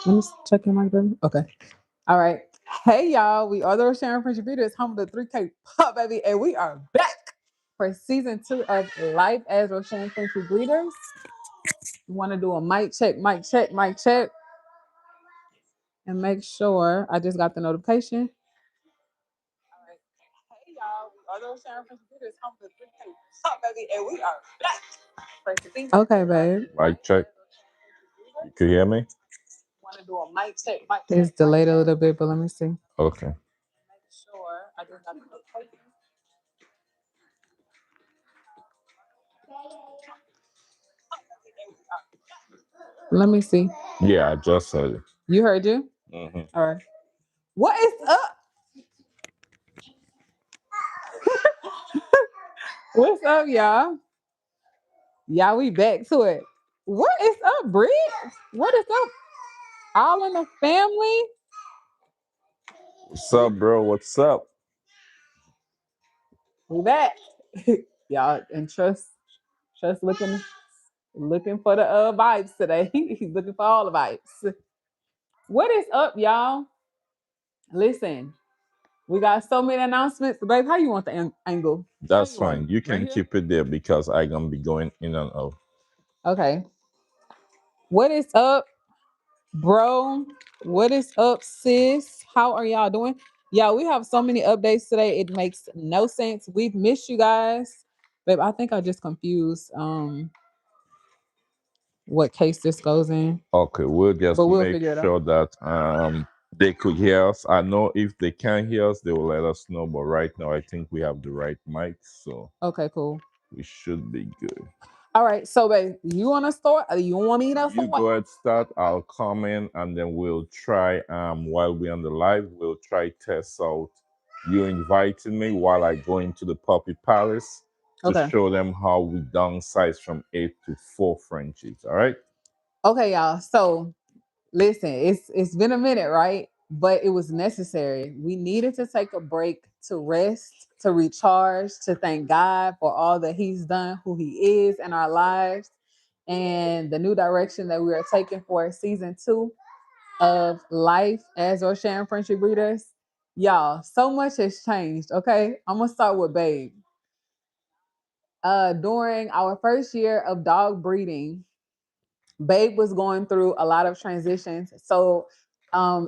Let me check your mic, baby. Okay. All right. Hey, y'all. We are the Rosharon Frenchie Breeders, home of the 3K Pup, baby. And we are back for season 2 of Life as Rosharon Frenchie Breeders. You want to do a mic check, mic check, mic check, and make sure I just got the notification. All right. Hey, y'all. We are the Rosharon Frenchie Breeders, home of the 3K Pup, baby. And we are back for season 2. Okay, babe. Mic check. You can hear me? Want to do a mic check, mic check. It's delayed a little bit, but let me see. Okay. Make sure I just got the notification. Let me see. Yeah, I just said it. You heard you? Mm-hmm. All right. What is up? What's up, y'all? Y'all, we back to it. What is up, Brit? What is up? All in the family? What's up, bro? What's up? We back. Y'all, and trust looking for the vibes today. He's looking for all the vibes. What is up, y'all? Listen, we got so many announcements. Babe, how you want the angle? That's fine. You can keep it there because I'm gonna be going in and out. Okay. What is up, bro? What is up, sis? How are y'all doing? Yeah, we have so many updates today. It makes no sense. We've missed you guys. Babe, I think I just confused what case this goes in. Okay, we'll just But we'll make figure it out. sure that they could hear us. I know if they can't hear us, they will let us know. But right now, I think we have the right mic, so Okay, cool. we should be good. All right, so babe, you want to start? Or you want me to You start? go ahead, start. I'll comment, and then we'll try. While we're on the live, we'll try test out you inviting me while I go into the puppy palace to Okay. show them how we downsize from 8 to 4 Frenchies. All right. Okay, y'all. So listen, it's been a minute, right? But it was necessary. We needed to take a break to rest, to recharge, to thank God for all that He's done, who He is in our lives, and the new direction that we are taking for season 2 of Life as Rosharon Frenchie Breeders. Y'all, so much has changed. Okay, I'm gonna start with Babe. During our first year of dog breeding, Babe was going through a lot of transitions. So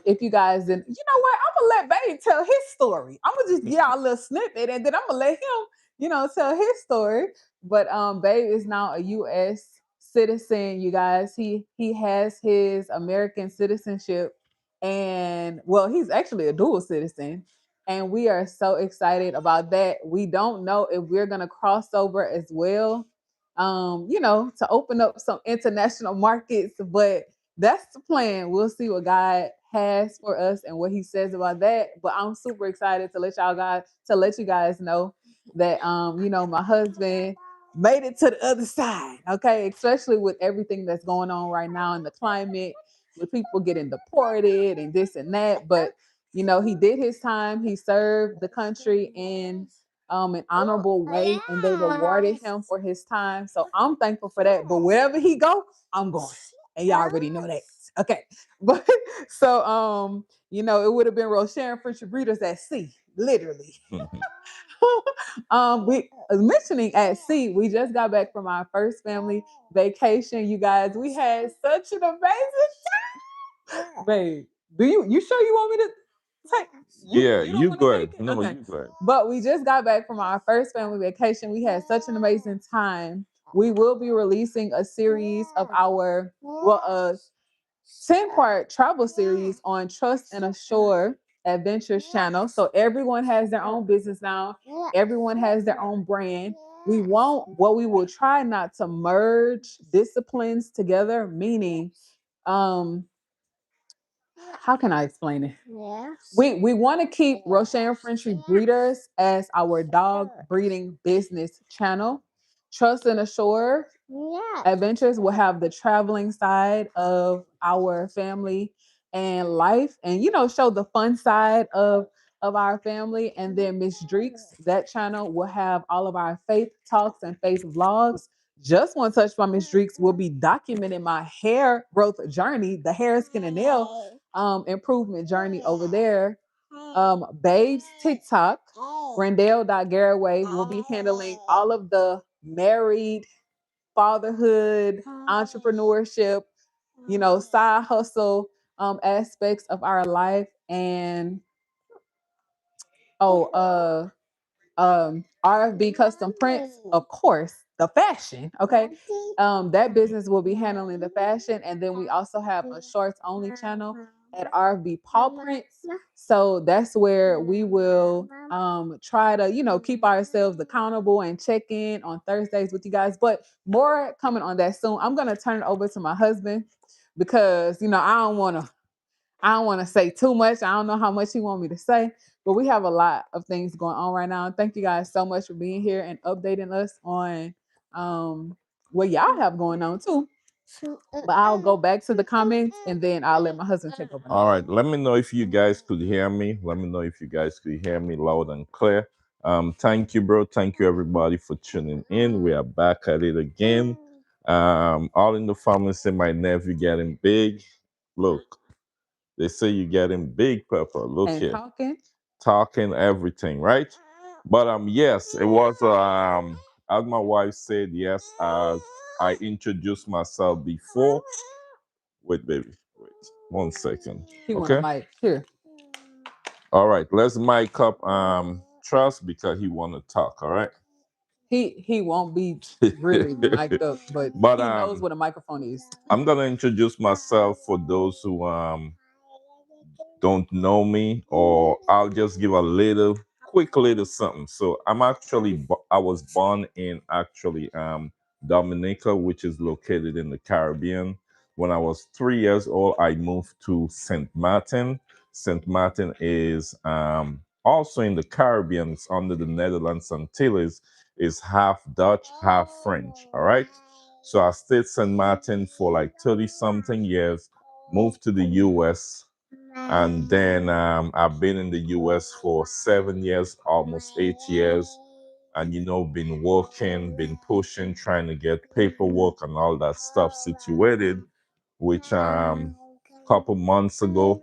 if you guys didn't, you know what? I'm gonna let Babe tell his story. I'm gonna just get out a little snippet and then I'm gonna let him, tell his story. But Babe is now a US citizen, you guys. He has his American citizenship, and well, he's actually a dual citizen. And we are so excited about that. We don't know if we're gonna cross over as well, to open up some international markets, but that's the plan. We'll see what God has for us and what He says about that. But I'm super excited to let you guys know that my husband made it to the other side. Okay, especially with everything that's going on right now in the climate, with people getting deported and this and that. But he did his time. He served the country in an honorable way, and they rewarded him for his time. So I'm thankful for that. But wherever he go, I'm going. And y'all already know that. Okay. But so it would have been Rosharon Frenchie Breeders at sea, literally. We mentioning at sea, we just got back from our first family vacation. You guys, we had such an amazing time. Babe, you sure you want me to take Yeah, you don't you want to go take ahead. it? No, Okay. you go ahead. But we just got back from our first family vacation. We had such an amazing time. We will be releasing a series of our 10-part travel series on Trust and Assure Adventures channel. So everyone has their own business now. Everyone has their own brand. We will try not to merge disciplines together, meaning how can I explain it? Yes. We want to keep Rosharon Frenchie Breeders as our dog breeding business channel. Trust and Assure Adventures will have the traveling side of our family and life, and show the fun side of our family. And then Miss Dreeks, that channel will have all of our faith talks and faith vlogs. Just One Touch by Miss Dreeks will be documenting my hair growth journey, the hair, skin, and nail improvement journey over there. Babe's TikTok, Randall.Garraway, will be handling all of the married, fatherhood, entrepreneurship, side hustle aspects of our life. And oh, RFB Custom Prints, of course, the fashion. Okay. That business will be handling the fashion. And then we also have a shorts only channel at RFB Paw Prints. So that's where we will try to, keep ourselves accountable and check in on Thursdays with you guys. But more coming on that soon. I'm gonna turn it over to my husband because I don't want to say too much. I don't know how much he want me to say, but we have a lot of things going on right now. And thank you guys so much for being here and updating us on what y'all have going on too. But I'll go back to the comments and then I'll let my husband take over All now. right, let me know if you guys could hear me. Let me know if you guys could hear me loud and clear. Thank you, bro. Thank you, everybody, for tuning in. We are back at it again. All in the family say my nephew getting big. Look, they say you getting big, Pepper. Look And here, talking. talking everything, right? But yes, it was as my wife said, yes, as I introduced myself before. Wait, baby, wait 1 second. He want a Okay. mic. Here. All right, let's mic up Trust because he want to talk. All right. He won't be really mic'd up, but But he knows what a microphone is. I'm gonna introduce myself for those who don't know me, or I'll just give a little quick little something. So I was born in actually Dominica, which is located in the Caribbean. When I was 3 years old, I moved to St. Martin. St. Martin is also in the Caribbean. It's under the Netherlands Antilles. Is half Dutch, half French. All right. So I stayed St. Martin for like 30 something years, moved to the US, and then I've been in the US for 7 years, almost 8 years, and been working, been pushing, trying to get paperwork and all that stuff situated. Which couple months ago,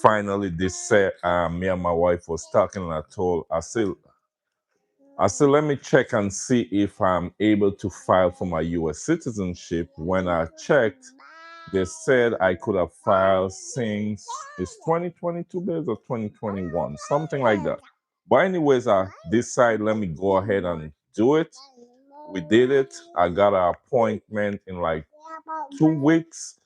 finally, this said me and my wife was talking, and I said, let me check and see if I'm able to file for my US citizenship. When I checked, they said I could have filed since it's 2022 days or 2021, something like that. But anyways, I decided let me go ahead and do it. We did it. I got an appointment in like 2 weeks.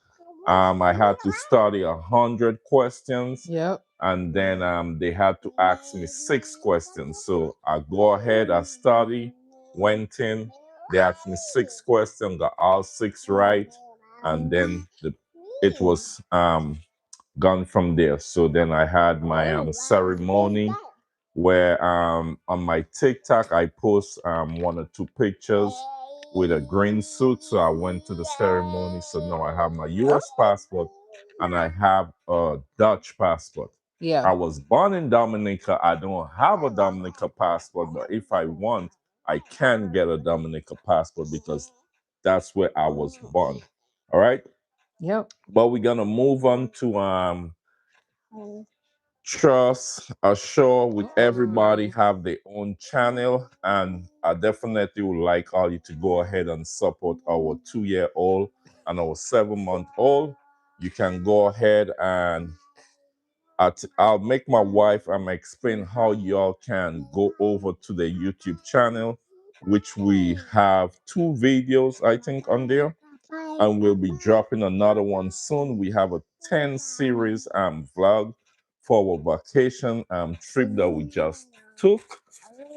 I had to study 100 questions, Yep. and then they had to ask me 6 questions. So I go ahead, I study, went in. They asked me 6 questions, got all six right, and then it was gone from there. So then I had my ceremony where on my TikTok I post 1 or 2 pictures with a green suit. So I went to the ceremony. So now I have my US passport and I have a Dutch passport. Yeah. I was born in Dominica. I don't have a Dominica passport, but if I want, I can get a Dominica passport because that's where I was born. All right. Yep. But we're gonna move on to trust, assure with everybody have their own channel, and I definitely would like all you to go ahead and support our 2 year old and our 7 month old. You can go ahead and I'll make my wife explain how y'all can go over to the YouTube channel, which we have 2 videos I think on there, and we'll be dropping another one soon. We have a 10 series vlog for our vacation trip that we just took.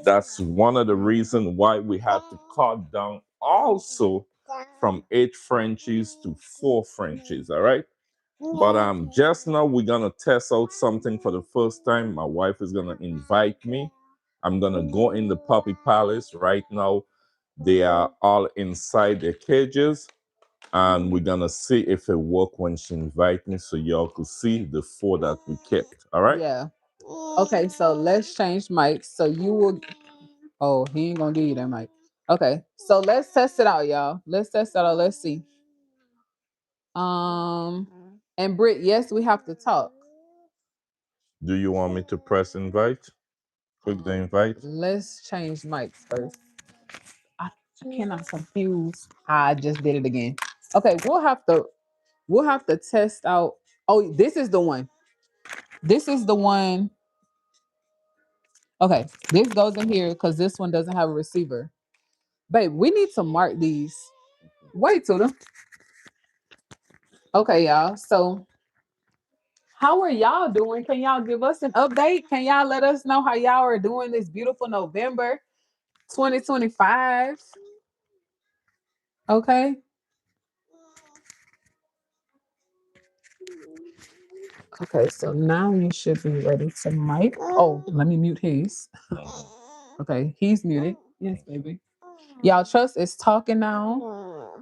That's one of the reasons why we had to cut down also from 8 Frenchies to 4 Frenchies. All right. But just now we're gonna test out something for the first time. My wife is gonna invite me. I'm gonna go in the puppy palace right now. They are all inside their cages, and we're gonna see if it work when she invite me, so y'all could see the four that we kept. All right. Yeah. Okay, so let's change mics. So you will. Oh, he ain't gonna give you that mic. Okay, so let's test it out, y'all. Let's test it out. Let's see. And Britt, yes, we have to talk. Do you want me to press invite? Click the invite. Let's change mics first. I cannot confuse. I just did it again. Okay, we'll have to test out. Oh, this is the one. This is the one. Okay, this goes in here because this one doesn't have a receiver. Babe, we need to mark these. Wait till them. Okay, y'all. So how are y'all doing? Can y'all give us an update? Can y'all let us know how y'all are doing this beautiful November 2025? Okay. Okay, so now you should be ready to mic. Oh, let me mute his. Okay, he's muted. Yes, baby. Y'all trust is talking now.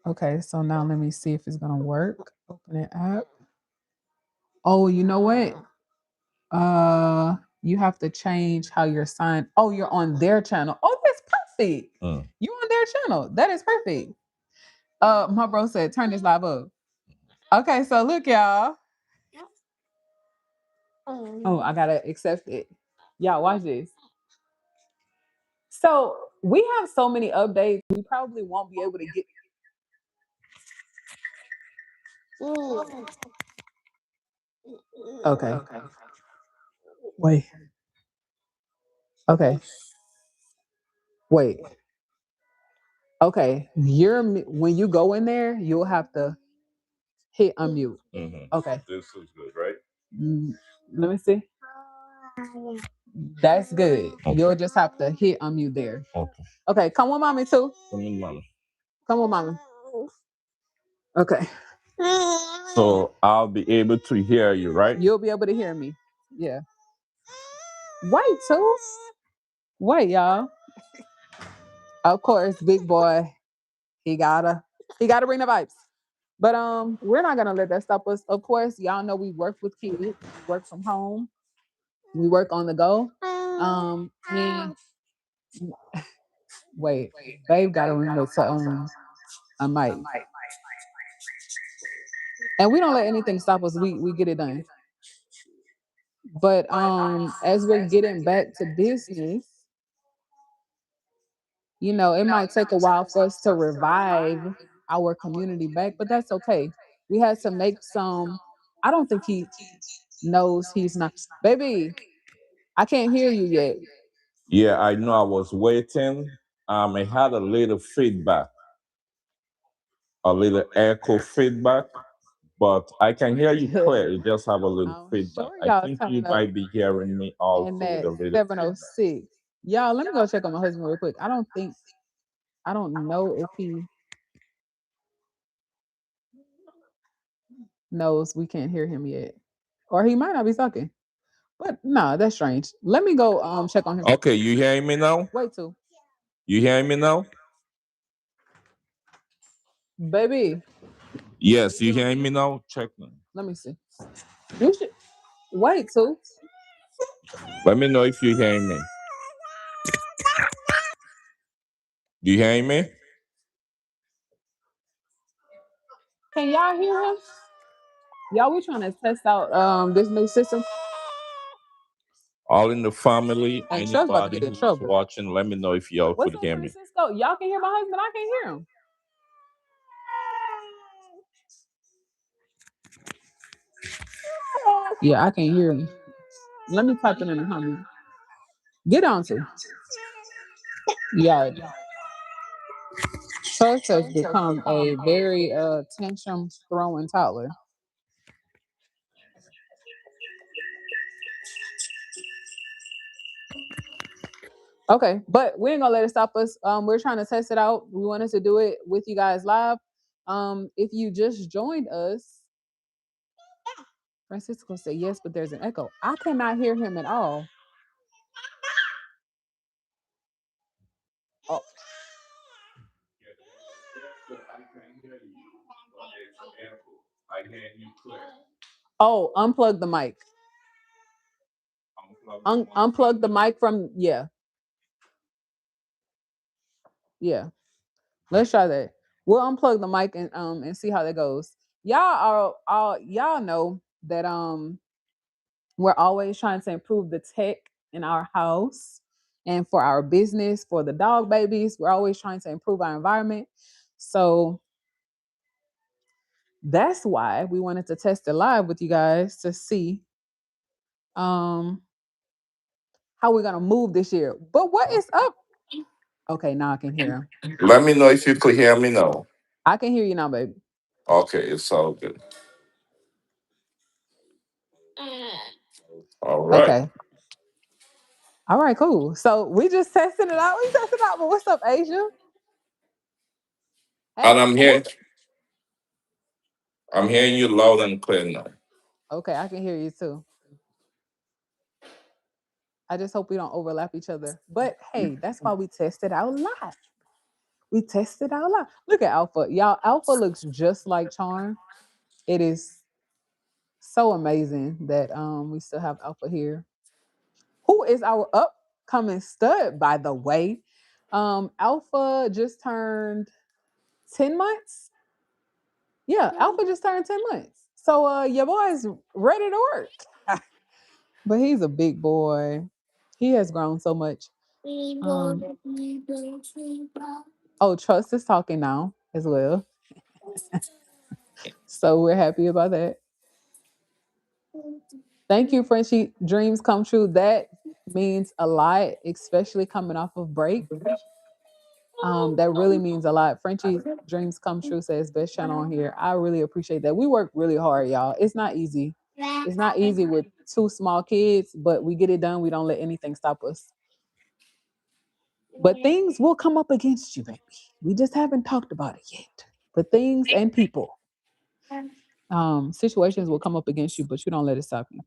Okay, so now let me see if it's gonna work. Open it up. Oh, you know what? You have to change how you're signed. Oh, you're on their channel. Oh, that's perfect. You on their channel. That is perfect. My bro said turn this live up. Okay, so look, y'all. Oh, I gotta accept it. Y'all watch this. So we have so many updates. We probably won't be able to get. Okay. Wait. Okay. Wait. Okay. When you go in there, you'll have to hit unmute. Okay. This is good, right? Mm, Let me see. That's good. Okay. You'll just have to hit unmute there. Okay. Okay. Come with mommy too. Come in, mama. Come with mommy. Okay. So I'll be able to hear you, right? You'll be able to hear me. Yeah. Wait, too. Wait, y'all. Of course, big boy. He gotta bring the vibes. But we're not gonna let that stop us. Of course, y'all know we work with kids, we work from home, we work on the go. And wait, babe gotta remember to a mic. And we don't let anything stop us. We get it done. But as we're getting back to business, it might take a while for us to revive our community back, but that's okay. We had to make some. I don't think he knows he's not. Baby, I can't hear you yet. Yeah, I know I was waiting. I had a little feedback, a little echo feedback, but I can hear you clear. You just have a little I'm feedback. sure I y'all think you turn up might be hearing me and also with that a little feedback. 706. Y'all, let me go check on my husband real quick. I don't know if he knows we can't hear him yet. Or he might not be talking. But no, that's strange. Let me go check on him. Okay, you hearing me now? Wait till. You hearing me now? Baby, Yes, you hearing me now? Check now. let me see. You should wait till. Let me know if you hearing me. You hearing me? Can y'all hear him? Y'all, we trying to test out this new system. All in the family, And Trev's about to anybody get in who's trouble. watching, let me know if y'all What's could up, hear me. Francisco? Y'all can hear my husband. I can't hear him. Yeah, I can't hear him. Let me type it in the comment. Get on to. Yeah. Trust has become a very tantrum throwing toddler. Okay, but we ain't gonna let it stop us. We're trying to test it out. We wanted to do it with you guys live. If you just joined us, Francisco said yes, but there's an echo. I cannot hear him at all. Oh, oh, unplug the mic. Unplug the mic from, yeah. Yeah, let's try that. We'll unplug the mic and see how that goes. Y'all are all y'all know that we're always trying to improve the tech in our house and for our business, for the dog babies. We're always trying to improve our environment. So that's why we wanted to test it live with you guys to see um how we're gonna move this year. But what is up? Okay, now I can hear him. Let me know if you could hear me now. I can hear you now, baby. Okay, it's all good. All right. Okay. All right, cool. So we just testing it out. We testing it out. But what's up, Asia? And Hey, I'm hearing you loud and clear now. okay, I can hear you too. I just hope we don't overlap each other. But hey, that's why we test it out live. We test it out live. Look at Alpha. Y'all, Alpha looks just like Charm. It is so amazing that we still have Alpha here. Who is our upcoming stud, by the way? Alpha just turned 10 months. Yeah, Alpha just turned 10 months. So your boy's ready to work. But he's a big boy. He has grown so much. Um, oh, Trust is talking now as well. So we're happy about that. Thank you, Frenchie. Dreams come true. That means a lot, especially coming off of break. That really means a lot. Frenchie dreams come true says best channel on here. I really appreciate that. We work really hard, y'all. It's not easy. It's not easy with two small kids, but we get it done. We don't let anything stop us. But things will come up against you, baby. We just haven't talked about it yet. But things and people, situations will come up against you, but you don't let it stop you.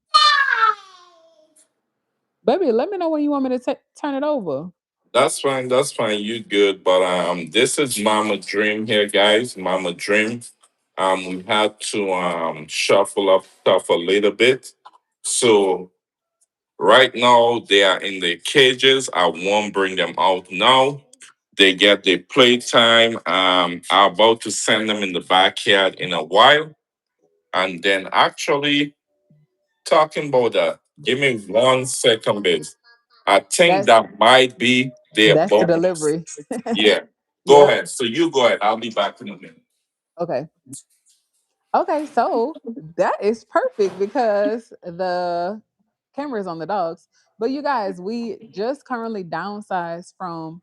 Baby, let me know when you want me to turn it over. That's fine. That's fine. You good? But this is Mama Dream here, guys. Mama Dream. We had to shuffle up stuff a little bit. So right now they are in the cages. I won't bring them out now. They get their playtime. I'm about to send them in the backyard in a while, and then actually talking about that. Give me 1 second, babe. I think That's that might be their that's the bonus. delivery. Yeah. Go Yep. ahead. So you go ahead. I'll be back in a minute. Okay. Okay, so that is perfect because the camera is on the dogs. But you guys, we just currently downsized from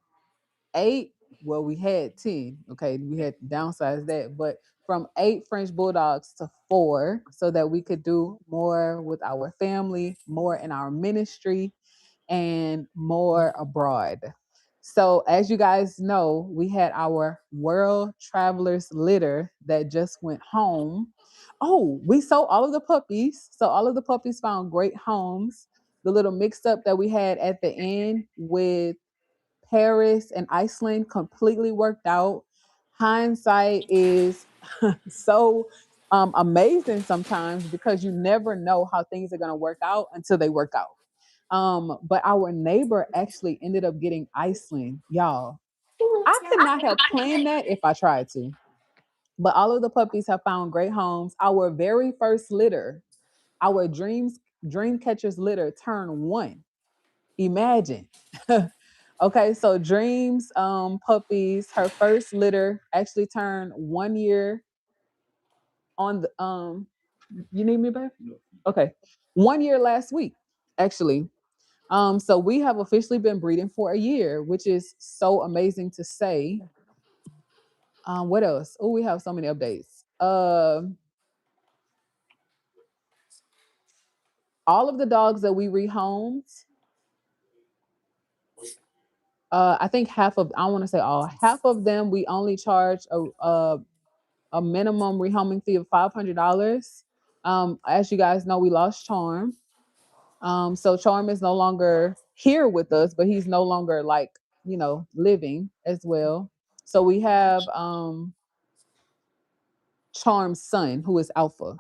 8. Well, we had 10. Okay, we had to downsize that, but from 8 French Bulldogs to 4 so that we could do more with our family, more in our ministry, and more abroad. So, as you guys know, we had our World Travelers litter that just went home. Oh, we sold all of the puppies. So, all of the puppies found great homes. The little mixed up that we had at the end with Paris and Iceland completely worked out. Hindsight is so amazing sometimes because you never know how things are going to work out until they work out. But our neighbor actually ended up getting Iceland, y'all. I could not have planned that if I tried to. But all of the puppies have found great homes. Our very first litter, our dream catchers litter turned 1. Imagine. Okay, so Dreams puppies, her first litter actually turned 1 year on the you need me back? Okay. 1 year last week, actually. So we have officially been breeding for a year, which is so amazing to say. What else? Oh, we have so many updates. All of the dogs that we rehomed, I think half of I want to say all half of them we only charge a minimum rehoming fee of $500. As you guys know, we lost Charm. So Charm is no longer here with us, but he's no longer like, living as well. So we have Charm's son, who is Alpha.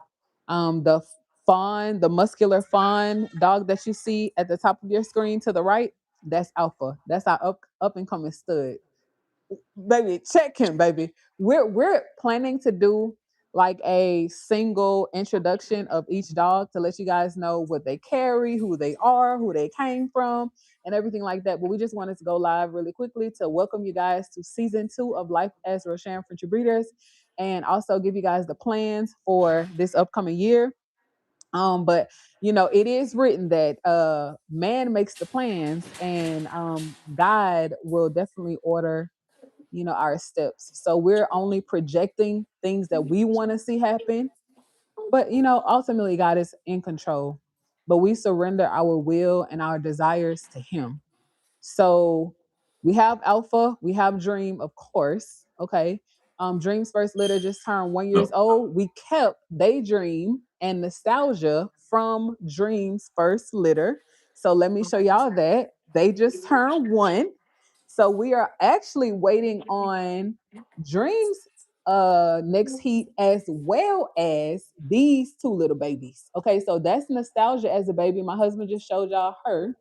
The fawn, the muscular fawn dog that you see at the top of your screen to the right, that's Alpha. That's our up and coming stud. baby, check him, baby. We're planning to do like a single introduction of each dog to let you guys know what they carry, who they are, who they came from, and everything like that. But we just wanted to go live really quickly to welcome you guys to season 2 of Life as Rosharon Frenchie Breeders, and also give you guys the plans for this upcoming year. But it is written that man makes the plans, and God will definitely order our steps. So we're only projecting things that we want to see happen, but ultimately God is in control. But we surrender our will and our desires to him. So we have Alpha, we have Dream, of course. Okay. Dream's first litter just turned 1 years old. We kept Daydream and Nostalgia from Dream's first litter. So let me show y'all that. They just turned one. So we are actually waiting on Dream's next heat as well as these two little babies. Okay, so that's Nostalgia as a baby. My husband just showed y'all her.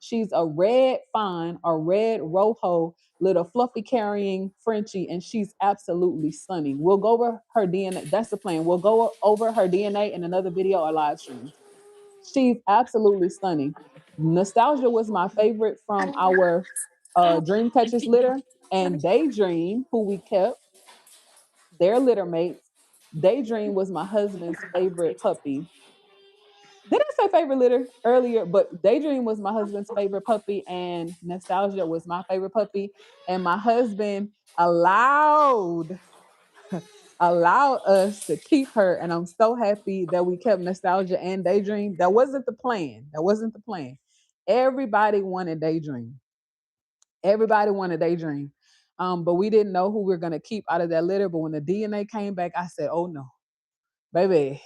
She's a red fawn, a red rojo, little fluffy carrying Frenchie, and she's absolutely stunning. We'll go over her DNA. That's the plan. We'll go over her DNA in another video or live stream. She's absolutely stunning. Nostalgia was my favorite from our Dream Catchers litter, and Daydream, who we kept, their litter mates. Daydream was my husband's favorite puppy. Did I say favorite litter earlier? But Daydream was my husband's favorite puppy, and Nostalgia was my favorite puppy. And my husband allowed allowed us to keep her, and I'm so happy that we kept Nostalgia and Daydream. That wasn't the plan. That wasn't the plan. Everybody wanted Daydream. Everybody wanted Daydream. But we didn't know who we were gonna keep out of that litter. But when the DNA came back, I said, "Oh no, baby,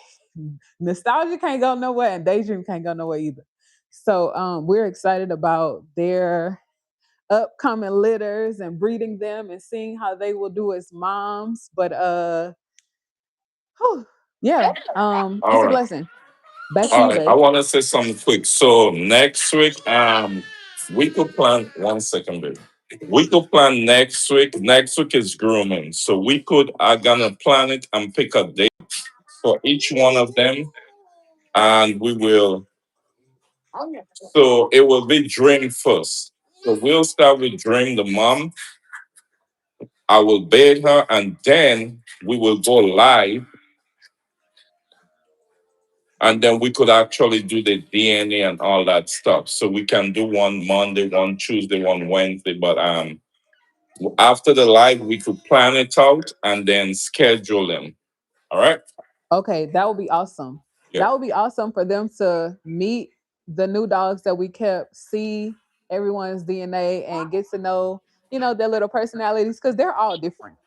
Nostalgia can't go nowhere, and Daydream can't go nowhere either." So we're excited about their upcoming litters and breeding them and seeing how they will do as moms. But whew, yeah, it's All a right. blessing. Back to All you, right. I babe. want to say something quick. So next week, we could plan 1 second, baby. We could plan next week. Next week is grooming. So we could are gonna plan it and pick a date for each one of them. And we will so it will be Dream first. So we'll start with Dream, the mom. I will bathe her and then we will go live and then we could actually do the DNA and all that stuff. So we can do one Monday, one Tuesday, one Wednesday. But after the live, we could plan it out and then schedule them. All right. Okay, that would be awesome. Yeah. That would be awesome for them to meet the new dogs that we kept, see everyone's DNA, and get to know, their little personalities because they're all different.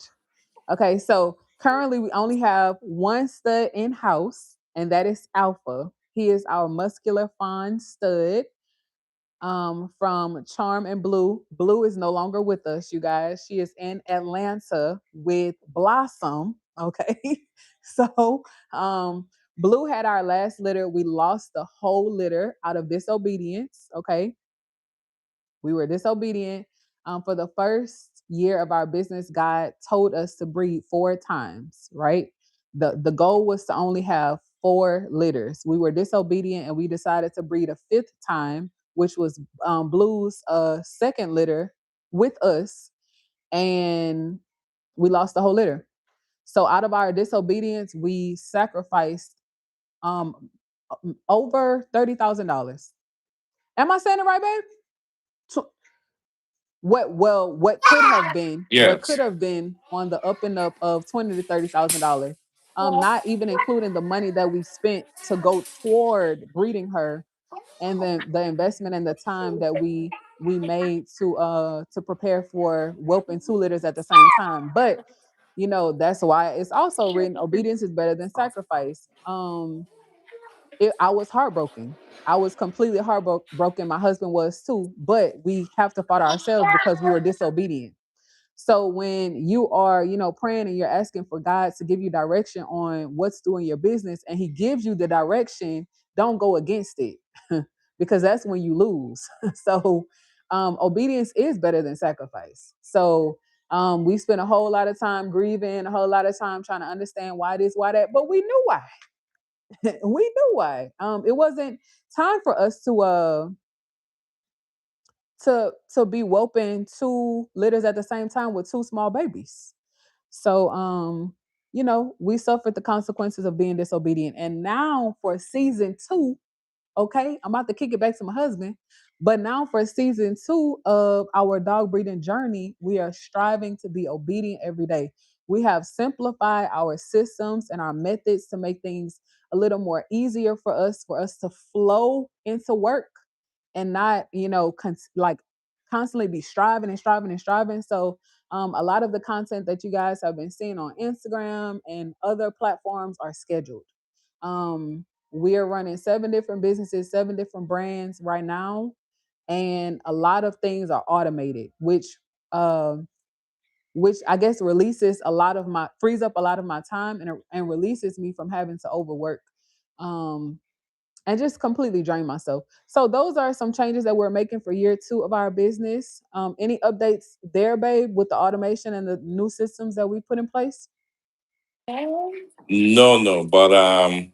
Okay, so currently we only have one stud in house, and that is Alpha. He is our muscular fawn stud from Charm and Blue. Blue is no longer with us, you guys. She is in Atlanta with Blossom. Okay. So Blue had our last litter. We lost the whole litter out of disobedience. Okay. We were disobedient. For the first year of our business, God told us to breed 4 times, right? The goal was to only have 4 litters. We were disobedient and we decided to breed a 5th time, which was Blue's second litter with us, and we lost the whole litter. So out of our disobedience, we sacrificed over $30,000. Am I saying it right, babe? What Yes. could have been on the up and up of $20,000 to $30,000, not even including the money that we spent to go toward breeding her, and then the investment and the time that we made to prepare for whelping 2 litters at the same time. But that's why it's also written obedience is better than sacrifice. I was heartbroken. I was completely heartbroken. My husband was too, but we have to fight ourselves because we were disobedient. So when you are, praying and you're asking for God to give you direction on what's doing your business, and He gives you the direction, don't go against it because that's when you lose. So obedience is better than sacrifice. So We spent a whole lot of time grieving, a whole lot of time trying to understand why this, why that, but we knew why. We knew why. It wasn't time for us to be whelping two litters at the same time with two small babies. So we suffered the consequences of being disobedient. And now for season two, okay, I'm about to kick it back to my husband. But now for season two of our dog breeding journey, we are striving to be obedient every day. We have simplified our systems and our methods to make things a little more easier for us to flow into work and not, like constantly be striving and striving and striving. So a lot of the content that you guys have been seeing on Instagram and other platforms are scheduled. We are running 7 different businesses, 7 different brands right now, and a lot of things are automated, uh, which I guess frees up a lot of my time and releases me from having to overwork. Um, and just completely drain myself. So those are some changes that we're making for year two of our business. Any updates there, babe, with the automation and the new systems that we put in place? No, no, but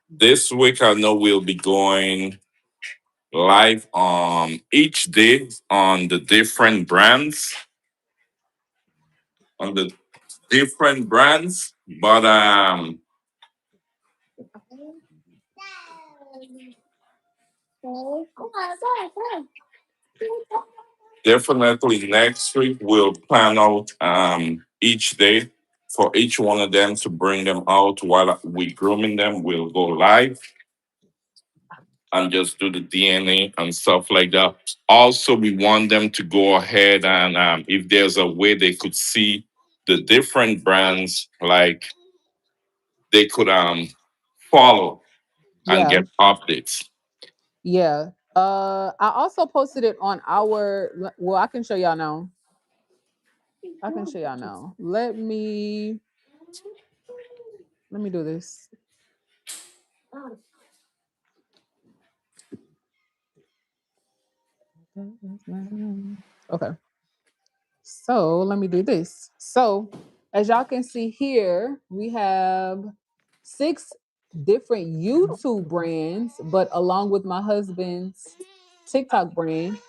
this week I know we'll be going live on each day on the different brands, on the different brands. But definitely next week we'll plan out each day for each one of them to bring them out while we grooming them. We'll go live and just do the DNA and stuff like that. Also, we want them to go ahead and if there's a way they could see the different brands, like they could follow and Yeah, get updates. yeah. I also posted it on our. Well, I can show y'all now. I can show y'all now. Let me do this. Okay. So let me do this. So as y'all can see here, we have 6 different YouTube brands, but along with my husband's TikTok brand,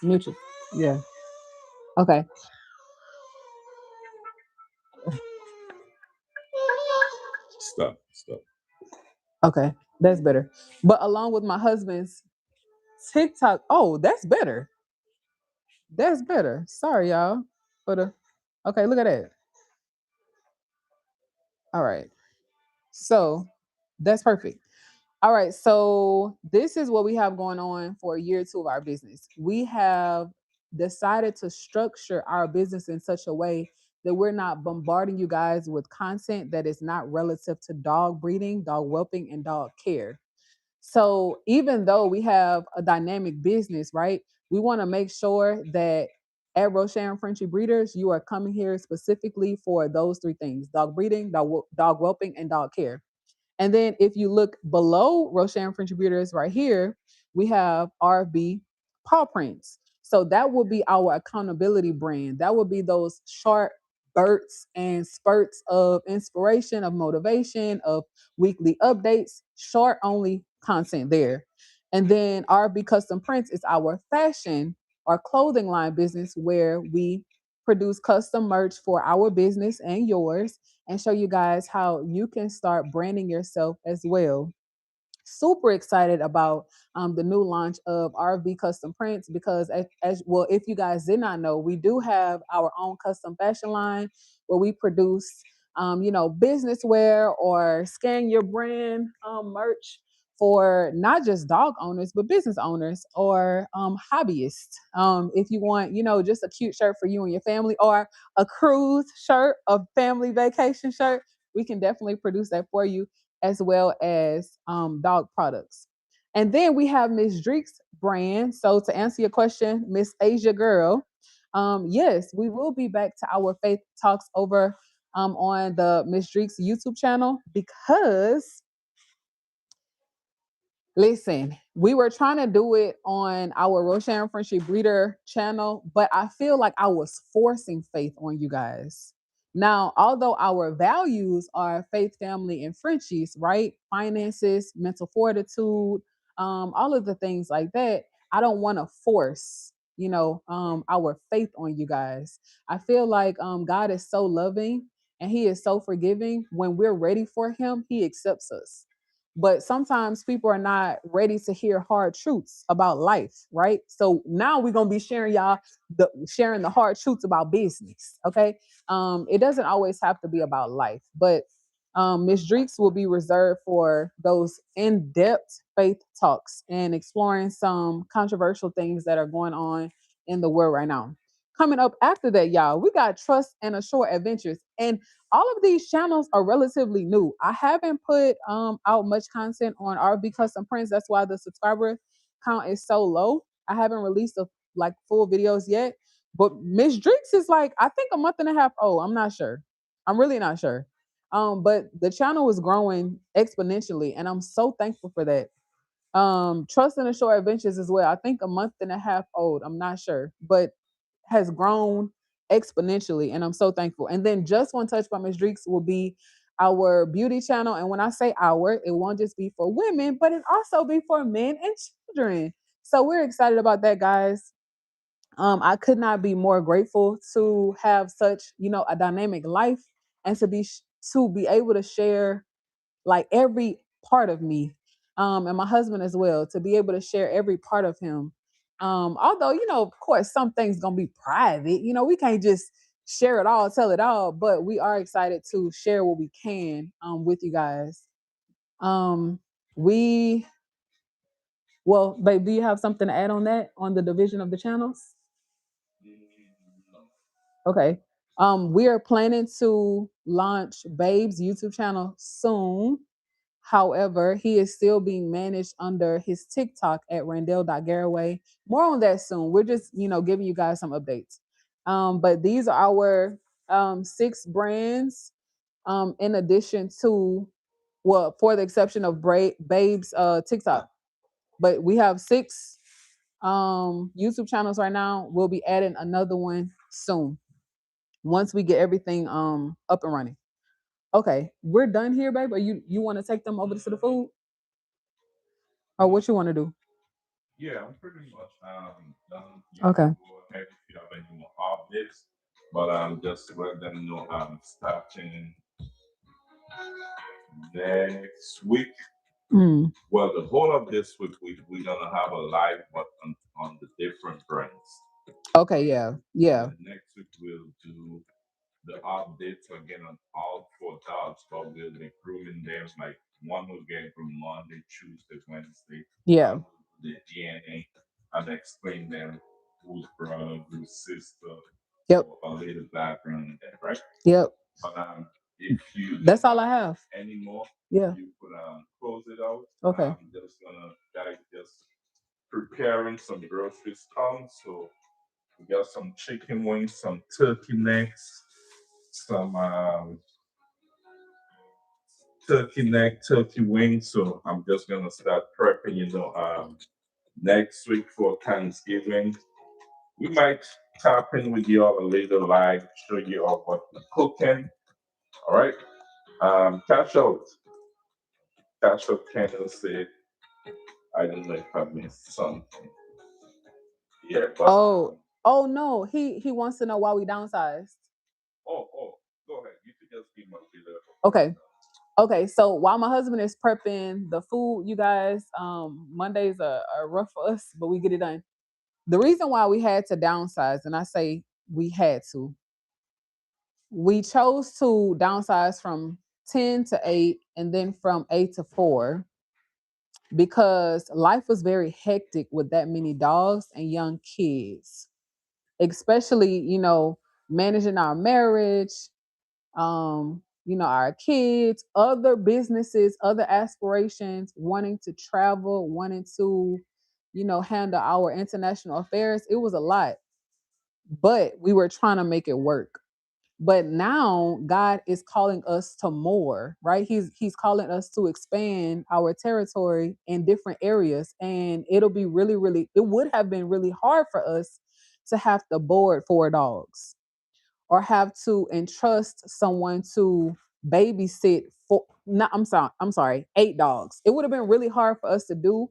mutual. Yeah. Okay. Stop, stop. Okay. That's better. But along with my husband's TikTok, oh, that's better. That's better. Sorry, y'all. For the Okay, look at that. All right. So that's perfect. All right, so this is what we have going on for year two of our business. We have decided to structure our business in such a way that we're not bombarding you guys with content that is not relative to dog breeding, dog whelping, and dog care. So even though we have a dynamic business, right, we want to make sure that at Rosharon Frenchie Breeders, you are coming here specifically for those 3 things: dog breeding, dog whelping, and dog care. And then if you look below Rosharon French Breeders right here, we have RB Paw Prints. So that will be our accountability brand. That will be those short bursts and spurts of inspiration, of motivation, of weekly updates, short only content there. And then RB Custom Prints is our fashion or clothing line business where we produce custom merch for our business and yours and show you guys how you can start branding yourself as well. Super excited about the new launch of RV Custom Prints because, as well, if you guys did not know, we do have our own custom fashion line where we produce, business wear or scan your brand merch for not just dog owners but business owners or hobbyists. If you want, just a cute shirt for you and your family or a cruise shirt, a family vacation shirt, we can definitely produce that for you as well as dog products. And then we have Miss Dreek's brand. So to answer your question, Miss Asia Girl, yes, we will be back to our faith talks over on the Miss Dreek's YouTube channel because Listen, we were trying to do it on our Rosharon Frenchie Breeder channel, but I feel like I was forcing faith on you guys. Now, although our values are faith, family, and Frenchies, right? Finances, mental fortitude, all of the things like that, I don't want to force, our faith on you guys. I feel like God is so loving and He is so forgiving. When we're ready for Him, He accepts us, but sometimes people are not ready to hear hard truths about life, right? So now we're gonna be sharing the hard truths about business. Okay. It doesn't always have to be about life, but Miss Dreeks will be reserved for those in-depth faith talks and exploring some controversial things that are going on in the world right now. Coming up after that, y'all, we got Trust and Ashore Adventures. And all of these channels are relatively new. I haven't put out much content on RB Custom Prints. That's why the subscriber count is so low. I haven't released like full videos yet. But Miss Dreeks is like, I think a month and a half old. I'm not sure. I'm really not sure. But the channel is growing exponentially, and I'm so thankful for that. Trust and Ashore Adventures as well. I think a month and a half old. I'm not sure, but has grown exponentially, and I'm so thankful. And then Just One Touch by Miss Dreeks will be our beauty channel. And when I say our, it won't just be for women, but it also be for men and children. So we're excited about that, guys. I could not be more grateful to have such, a dynamic life and to be able to share like every part of me, and my husband as well, to be able to share every part of him. Although, of course, some things gonna be private. We can't just share it all, tell it all, but we are excited to share what we can with you guys. We well, babe, do you have something to add on that on the division of the channels? Okay. We are planning to launch Babe's YouTube channel soon. However, he is still being managed under his TikTok at Randall.Garraway. More on that soon. We're just, giving you guys some updates. But these are our 6 brands, in addition to, well, for the exception of Babe's TikTok. But we have 6 YouTube channels right now. We'll be adding another one soon once we get everything up and running. Okay, we're done here, babe. Or you want to take them over to the food? Or what you want to do? Yeah, I'm pretty much done. You Okay. can go ahead if you have any more updates, but just to let them know I'm starting next week. Mm. Well, the whole of this week we're gonna have a live, but on the different brands. Okay, yeah. Yeah. And next week we'll do the updates again on all 4 dogs, but we'll be grooming them. Like one will get from Monday, Tuesday, Wednesday. Yeah. The DNA and explain them who's brother, who's sister. Yep. A little background in that, right? Yep. But if you That's all I have anymore, yeah, you could close it out. Okay. I'm just gonna guys just preparing some groceries come. So we got some chicken wings, some turkey necks, some turkey neck, turkey wings. So I'm just gonna start prepping, next week for Thanksgiving. We might tap in with you all a little live, show you all what we're cooking. All right. Cash out. Cash out Kendall said, I don't know if I missed something. Yeah, but Oh no, he wants to know why we downsized. Go ahead. You could just give my video. Okay. Okay, so while my husband is prepping the food, you guys, Mondays are rough for us, but we get it done. The reason why we had to downsize, and I say we had to, we chose to downsize from 10 to 8 and then from 8 to 4 because life was very hectic with that many dogs and young kids, especially, managing our marriage, our kids, other businesses, other aspirations, wanting to travel, wanting to, handle our international affairs. It was a lot, but we were trying to make it work. But now God is calling us to more, right? He's calling us to expand our territory in different areas. And it'll be really, really, it would have been really hard for us to have to board 4 dogs or have to entrust someone to babysit for no, I'm sorry, 8 dogs. It would have been really hard for us to do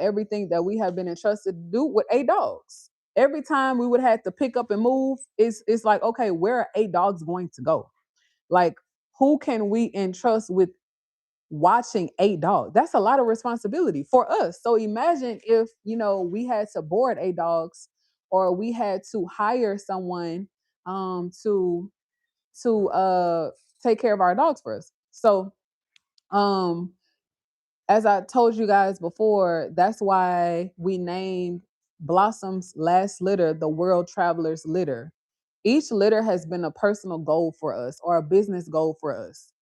everything that we have been entrusted to do with 8 dogs. Every time we would have to pick up and move, it's like, okay, where are 8 dogs going to go? Like, who can we entrust with watching 8 dogs? That's a lot of responsibility for us. So imagine if, we had to board 8 dogs, or we had to hire someone to take care of our dogs for us. So um as I told you guys before, that's why we named Blossom's last litter the World Traveler's Litter. Each litter has been a personal goal for us, or a business goal for us.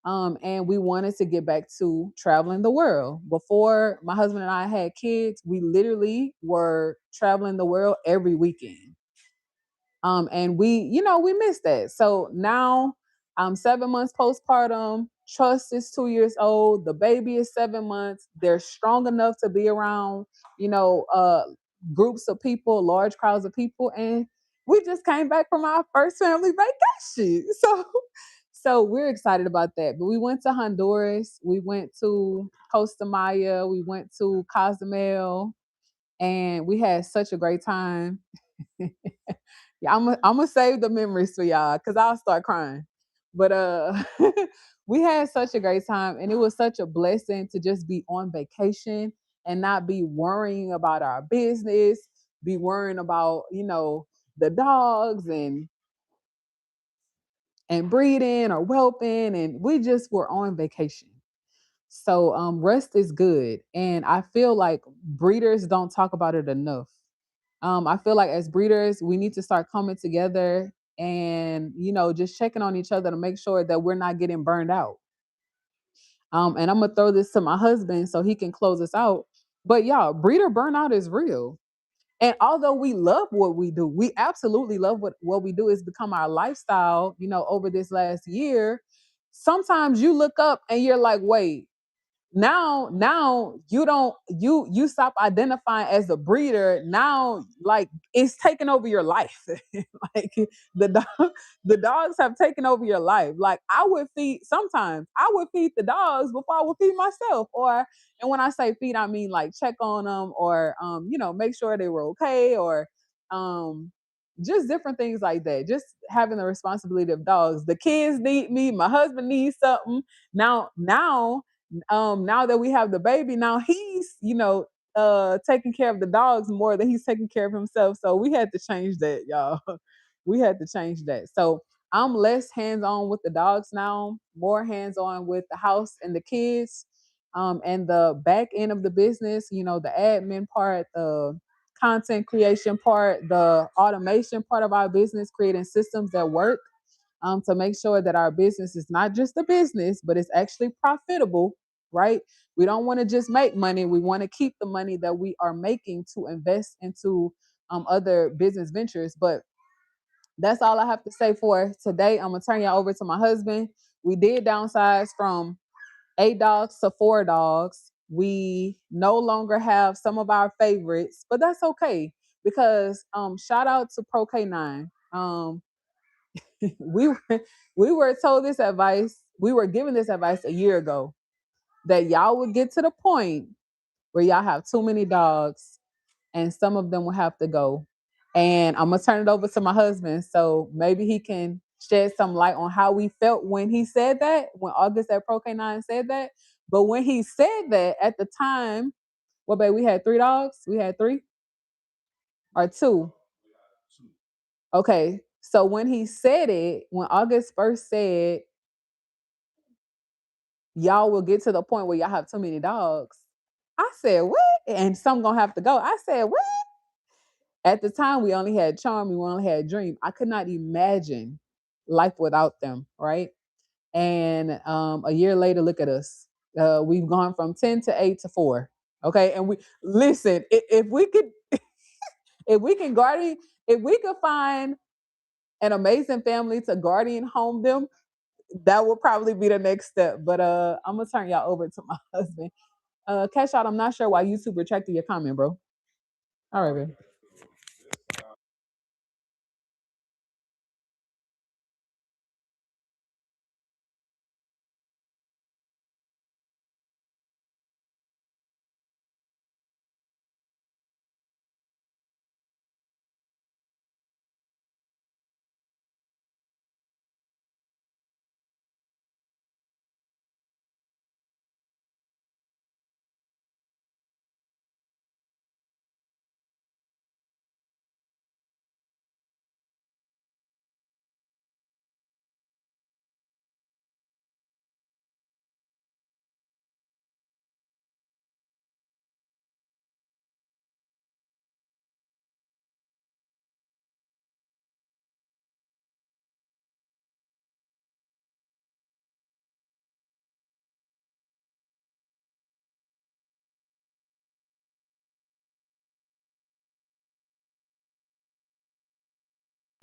And we wanted to get back to traveling the world. Before my husband and I had kids, we literally were traveling the world every weekend. And we missed that. So now I'm 7 months postpartum. Trust is 2 years old. The baby is 7 months. They're strong enough to be around, you know, uh, groups of people, large crowds of people. And we just came back from our first family vacation. So we're excited about that. But we went to Honduras. We went to Costa Maya. We went to Cozumel. And we had such a great time. Yeah, I'm gonna save the memories for y'all because I'll start crying. But we had such a great time, and it was such a blessing to just be on vacation and not be worrying about our business, be worrying about the dogs and breeding or whelping, and we just were on vacation. So rest is good, and I feel like breeders don't talk about it enough. I feel like as breeders, we need to start coming together and just checking on each other to make sure that we're not getting burned out. And I'm gonna throw this to my husband so he can close us out. But y'all, breeder burnout is real. And although we love what we do, we absolutely love what we do. Is become our lifestyle, over this last year. Sometimes you look up and you're like, wait, now you stop identifying as a breeder. Now, like, it's taking over your life. Like, the the dogs have taken over your life. Like, sometimes I would feed the dogs before I would feed myself. And when I say feed, I mean like check on them, or make sure they were okay, or um just different things like that. Just having the responsibility of dogs. The kids need me, my husband needs something. Now that we have the baby, now he's taking care of the dogs more than he's taking care of himself. So we had to change that, y'all. We had to change that. So I'm less hands-on with the dogs now, more hands-on with the house and the kids, and the back end of the business, the admin part, the content creation part, the automation part of our business, creating systems that work, to make sure that our business is not just a business, but it's actually profitable, right? We don't want to just make money. We want to keep the money that we are making to invest into other business ventures. But that's all I have to say for today. I'm going to turn y'all over to my husband. We did downsize from 8 dogs to 4 dogs. We no longer have some of our favorites, but that's okay because shout out to Pro K9. we were we were told this advice. We were given this advice a year ago that y'all would get to the point where y'all have too many dogs and some of them will have to go. And I'm gonna turn it over to my husband so maybe he can shed some light on how we felt when he said that, when August at Pro K9 said that. But when he said that at the time, well, babe, we had 3 dogs. We had three or two. Okay. So when he said it, when August first said y'all will get to the point where y'all have too many dogs. I said, what? And some gonna have to go. I said, what? At the time, we only had Charm, we only had Dream. I could not imagine life without them, right? And a year later, look at us. We've gone from 10 to 8 to 4. Okay. And we listen, if we could, if we can find an amazing family to guardian home them, that will probably be the next step. But I'm gonna turn y'all over to my husband. Cash out, I'm not sure why YouTube retracted your comment, bro. All right, babe.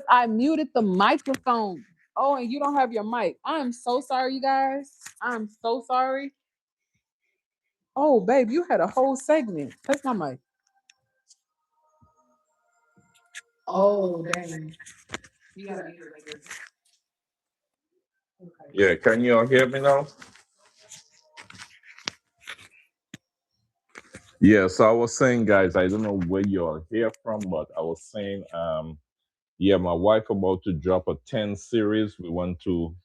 I muted the microphone. Oh, and you don't have your mic. I'm so sorry, you guys. I'm so sorry. Oh, babe, you had a whole segment. Take my mic. Oh, dang. You gotta be here later. Okay. Yeah, can you all hear me now? Yeah, so I was saying, guys, I don't know where you all hear from, but I was saying, yeah, my wife about to drop a 10 series. We went to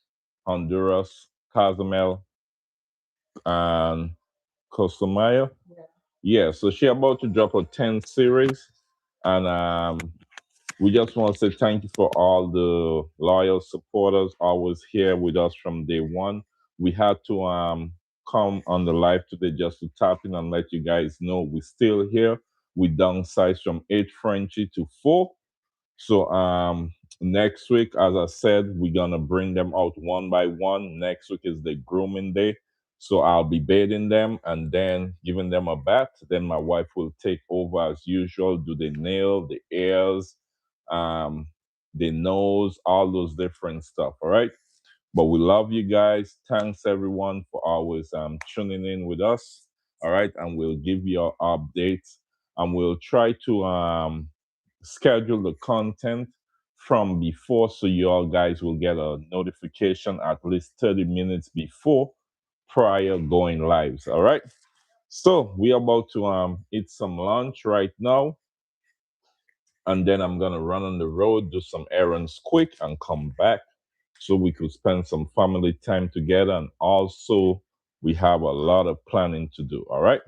Honduras, Cozumel, and Costamaya. Yeah. Yeah, so she about to drop a 10 series. And we just want to say thank you for all the loyal supporters always here with us from day one. We had to come on the live today just to tap in and let you guys know we're still here. We downsized from 8 Frenchie to 4. So next week, as I said, we're gonna bring them out one by one. Next week is the grooming day. So I'll be bathing them and then giving them a bath. Then my wife will take over as usual, do the nail, the ears, um, the nose, all those different stuff. All right. But we love you guys. Thanks everyone for always tuning in with us. All right, and we'll give you our updates and we'll try to schedule the content from before so you all guys will get a notification at least 30 minutes before prior going lives. All right. So we're about to eat some lunch right now. And then I'm gonna run on the road, do some errands quick, and come back so we could spend some family time together. And also, we have a lot of planning to do. All right.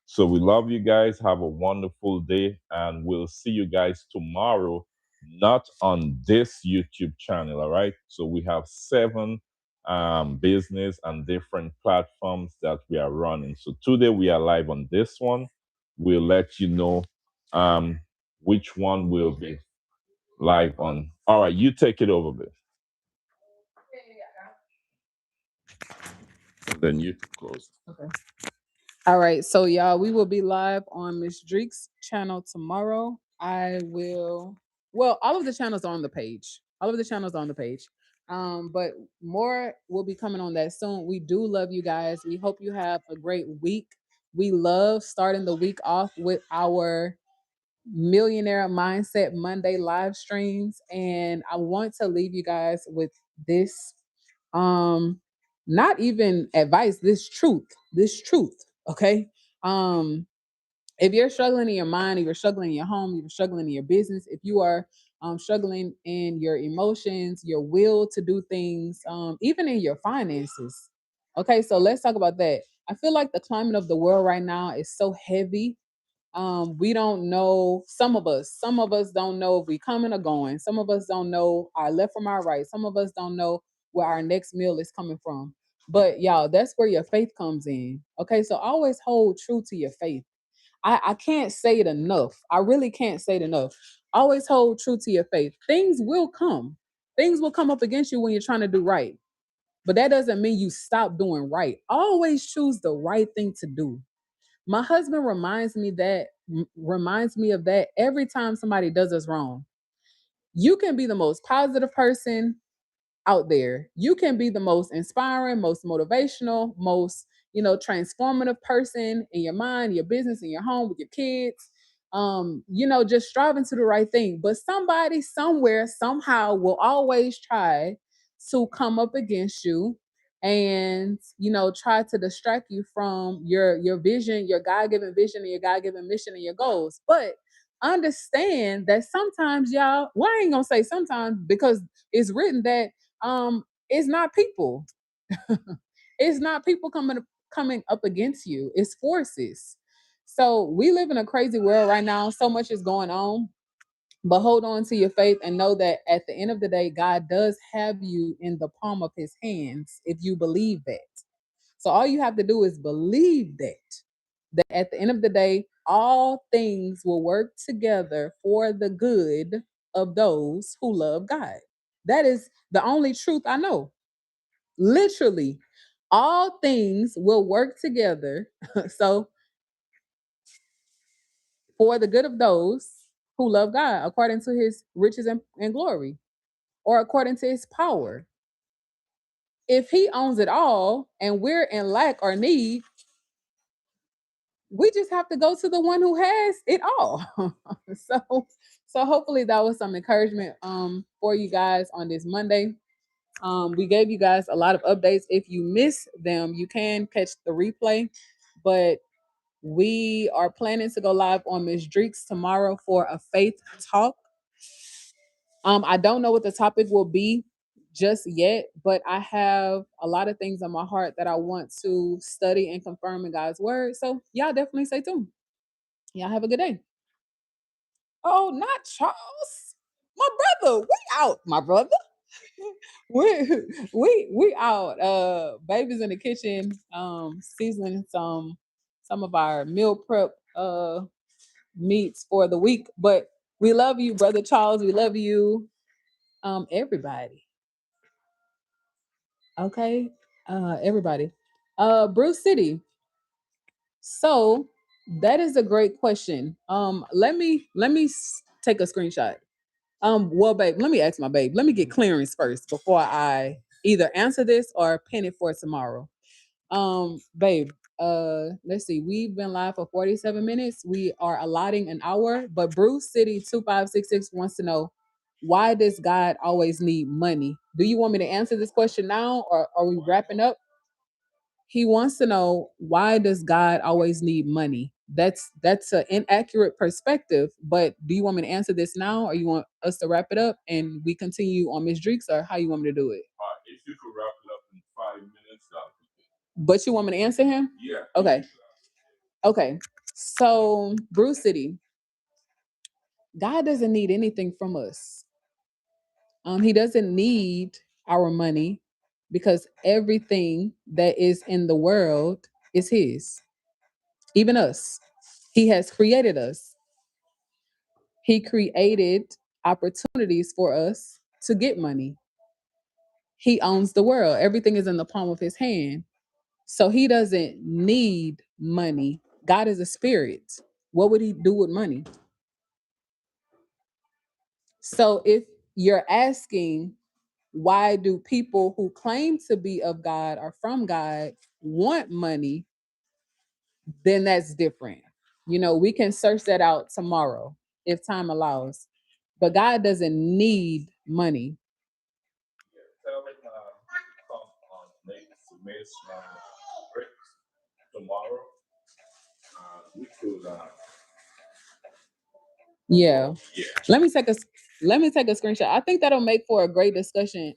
So we love you guys. Have a wonderful day, and we'll see you guys tomorrow, not on this YouTube channel. All right. So we have 7 business and different platforms that we are running. So today we are live on this one. We'll let you know um, which one will be live on. All right, you take it over, babe. And then you close. Okay. All right, so y'all, we will be live on Miss Dreek's channel tomorrow. I will, well, all of the channels are on the page. All of the channels are on the page. But more will be coming on that soon. We do love you guys. We hope you have a great week. We love starting the week off with our Millionaire Mindset Monday live streams. And I want to leave you guys with this not even advice, this truth, okay? um if you're struggling in your mind, if you're struggling in your home, if you're struggling in your business, if you are struggling in your emotions, your will to do things, even in your finances, okay, so let's talk about that. I feel like the climate of the world right now is so heavy. We don't know, some of us don't know if we coming or going. Some of us don't know our left from our right. Some of us don't know where our next meal is coming from. But y'all, that's where your faith comes in. Okay, so always hold true to your faith. I can't say it enough. I really can't say it enough. Always hold true to your faith. Things will come. Things will come up against you when you're trying to do right. But that doesn't mean you stop doing right. Always choose the right thing to do. My husband reminds me of that every time somebody does us wrong. You can be the most positive person out there. You can be the most inspiring, most motivational, most, transformative person in your mind, your business, in your home, with your kids. Just striving to the right thing. But somebody somewhere somehow will always try to come up against you and try to distract you from your vision, your God-given vision and your God-given mission and your goals. But understand that sometimes, y'all, well, I ain't gonna say sometimes, because it's written that it's not people. It's not people coming up against you. It's forces. So we live in a crazy world right now. So much is going on. But hold on to your faith and know that at the end of the day, God does have you in the palm of his hands if you believe that. So all you have to do is believe that at the end of the day, all things will work together for the good of those who love God. That is the only truth I know. Literally, all things will work together. So, for the good of those who love God, according to his riches and glory, or according to his power. If he owns it all and we're in lack or need, we just have to go to the one who has it all. so so hopefully that was some encouragement for you guys on this Monday. We gave you guys a lot of updates. If you miss them, you can catch the replay. But we are planning to go live on Miss Dreeks tomorrow for a faith talk. I don't know what the topic will be just yet, but I have a lot of things on my heart that I want to study and confirm in God's word. So y'all definitely stay tuned. Y'all have a good day. Oh, not Charles. My brother. We out, my brother. we we out. Baby's in the kitchen, seasoning some of our meal prep meats for the week. But we love you, brother Charles. We love you, everybody. Okay, everybody. Bruce City. So that is a great question. Let me take a screenshot. Well, babe, let me ask my babe. Let me get clearance first before I either answer this or pin it for tomorrow. Babe, let's see. We've been live for 47 minutes. We are allotting an hour, but Bruce City 2566 wants to know, why does God always need money? Do you want me to answer this question now, or are we wrapping up? He wants to know, why does God always need money? That's an inaccurate perspective. But do you want me to answer this now, or you want us to wrap it up and we continue on Miss Dreeks, or how you want me to do it? If you could wrap it up in 5 minutes, that would be But you want me to answer him? good. Yeah. Okay. Okay. So, Bruce City, God doesn't need anything from us. He doesn't need our money, because everything that is in the world is his. Even us. He has created us. He created opportunities for us to get money. He owns the world. Everything is in the palm of his hand. So he doesn't need money. God is a spirit. What would he do with money? So if you're asking, why do people who claim to be of God or from God want money, then that's different. We can search that out tomorrow if time allows. But God doesn't need money. Yeah. Tell him come on next Miss break tomorrow. We could. Yeah. Yeah. Let me take a screenshot. I think that'll make for a great discussion.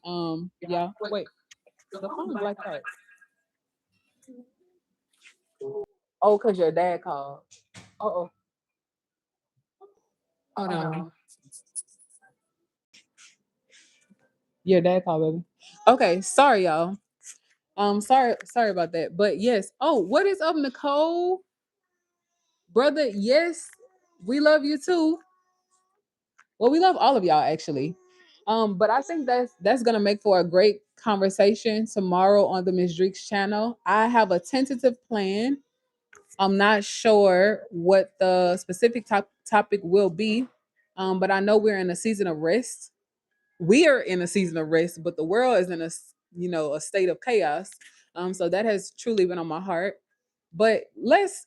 Yeah. Wait. The phone blacked out. Oh, because your dad called. Oh. Hold on. Your dad called, baby. Okay. Sorry, y'all. Sorry about that. But yes. Oh, what is up, Nicole? Brother, yes, we love you too. Well, we love all of y'all actually. But I think that's gonna make for a great conversation tomorrow on the Miss Dreeks channel. I have a tentative plan. I'm not sure what the specific topic will be. But I know we're in a season of rest. We are in a season of rest, but the world is in a state of chaos. So that has truly been on my heart. But let's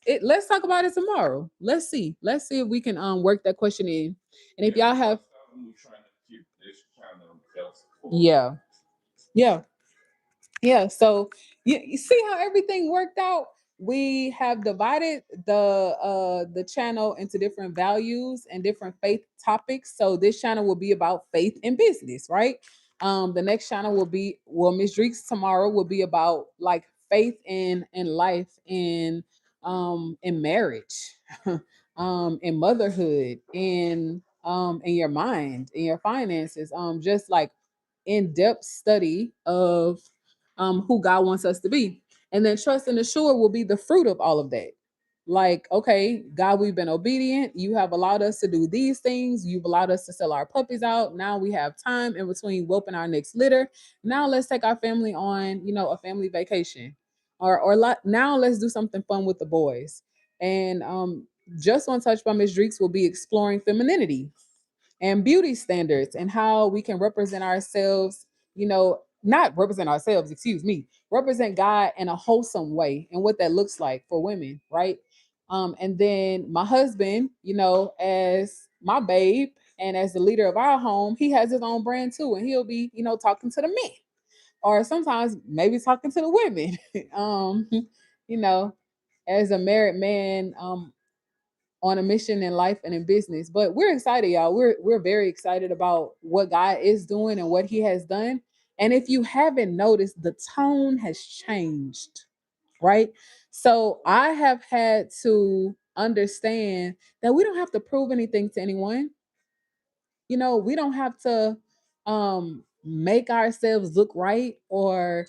talk about it tomorrow. Let's see if we can work that question in. And if y'all have, yeah, yeah, yeah, so you see how everything worked out. We have divided the channel into different values and different faith topics. So this channel will be about faith and business, right? The next channel will be, well, Miss Dreeks tomorrow will be about like faith in life, in marriage, in motherhood, in your mind, in your finances, just like in-depth study of who God wants us to be. And then trust and assure will be the fruit of all of that. Like, okay, God, we've been obedient. You have allowed us to do these things. You've allowed us to sell our puppies out. Now we have time in between whelping our next litter. Now let's take our family on, a family vacation. Now let's do something fun with the boys. And just one touch by Miss Dreeks will be exploring femininity and beauty standards and how we can represent ourselves, not represent ourselves, excuse me, represent God in a wholesome way and what that looks like for women, right? And then my husband, as my babe and as the leader of our home, he has his own brand too. And he'll be, talking to the men or sometimes maybe talking to the women. You know, as a married man, on a mission in life and in business. But we're excited, y'all. We're very excited about what God is doing and what He has done. And if you haven't noticed, the tone has changed, right? So I have had to understand that we don't have to prove anything to anyone. We don't have to make ourselves look right or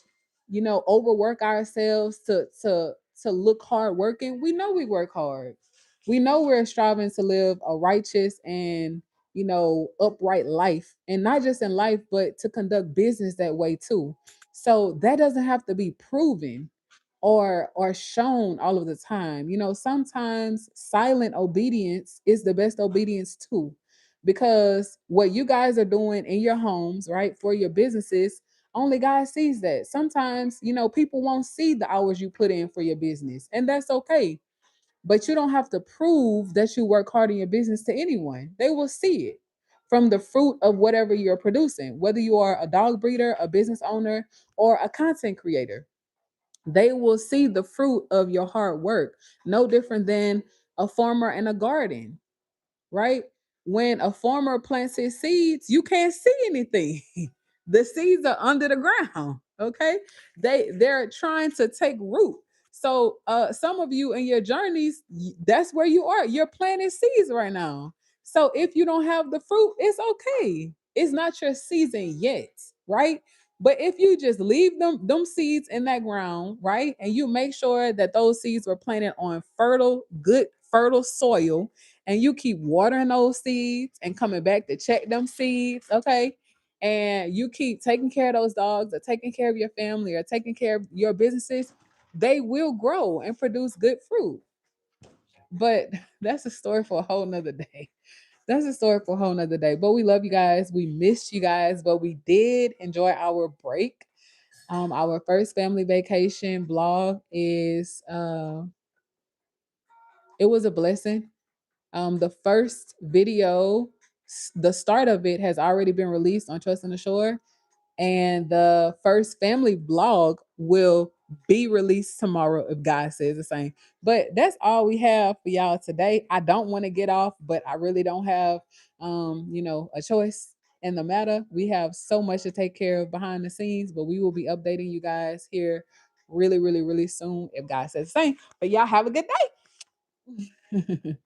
overwork ourselves to look hard working. We know we work hard. We know we're striving to live a righteous and upright life, and not just in life but to conduct business that way too. So that doesn't have to be proven or shown all of the time. Sometimes silent obedience is the best obedience too, because what you guys are doing in your homes, right, for your businesses, only God sees that. Sometimes, people won't see the hours you put in for your business, and that's okay. But you don't have to prove that you work hard in your business to anyone. They will see it from the fruit of whatever you're producing, whether you are a dog breeder, a business owner, or a content creator. They will see the fruit of your hard work, no different than a farmer in a garden, right? When a farmer plants his seeds, you can't see anything. The seeds are under the ground. Okay. They're trying to take root. So some of you in your journeys, that's where you are. You're planting seeds right now. So if you don't have the fruit, it's okay. It's not your season yet, right? But if you just leave them seeds in that ground, right? And you make sure that those seeds were planted on good fertile soil, and you keep watering those seeds and coming back to check them seeds, okay? And you keep taking care of those dogs or taking care of your family or taking care of your businesses, they will grow and produce good fruit. But that's a story for a whole nother day. That's a story for a whole nother day. But we love you guys. We missed you guys, but we did enjoy our break. Our first family vacation vlog is it was a blessing. The first video, the start of it has already been released on Trust and the Shore, and the first family vlog will be released tomorrow if God says the same. But that's all we have for y'all today. I don't want to get off, but I really don't have, a choice in the matter. We have so much to take care of behind the scenes, but we will be updating you guys here really, really, really soon if God says the same. But y'all have a good day.